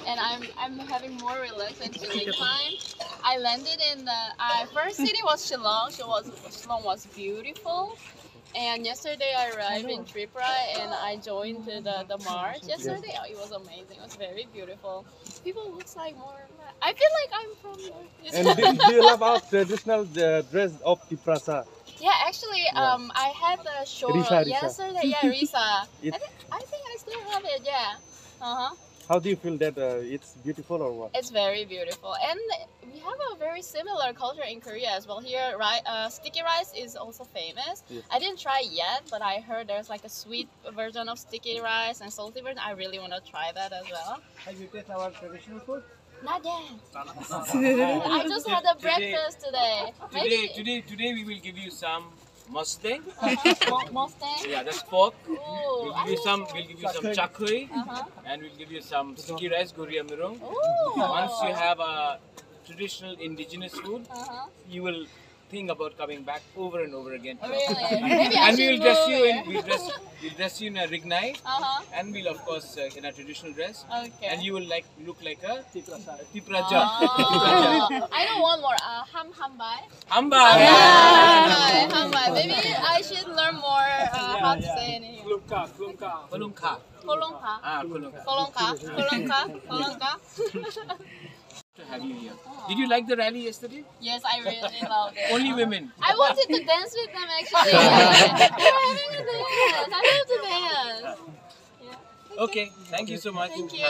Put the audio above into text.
and I'm having more relaxed and chilling time. I landed in the first city was Shillong. Shillong was beautiful. And yesterday I arrived in Tripura and I joined the march yesterday. Oh, it was amazing. It was very beautiful. People looks like more. I feel like I'm from Northeast. And do you love our traditional dress of Tiprasa? Yeah, actually, I had the show Risa. yesterday. Yeah, Risa. I think I still have it. Yeah. How do you feel that it's beautiful or what? It's very beautiful, and we have a very similar culture in Korea as well. Here, sticky rice is also famous. Yes. I didn't try yet, but I heard there's like a sweet version of sticky rice and salty version. I really want to try that as well. Have you tasted our traditional food? Not yet. I just had a breakfast today. Today we will give you some Mustang. Mustang. Yeah, that's pork. Ooh, We'll give you some chakri, and we'll give you some sticky rice, guriya mirung. Once you have a traditional indigenous food, you will think about coming back over and over again. Really? Maybe I And should we'll dress move you here. we'll dress you in a rignai, and we'll of course in a traditional dress, Okay. and you will look like a tipraja. I know one more. Hambai. Hamba. Yeah, hambai. Maybe I should learn more how to say it. Kolongka. Kolongka. Kolongka. Kolongka. To have you here. Did you like the rally yesterday? Yes, I really loved it. Only women. I wanted to dance with them actually. They're having a dance. I love to dance. Yeah. Okay, thank you so much. Thank you.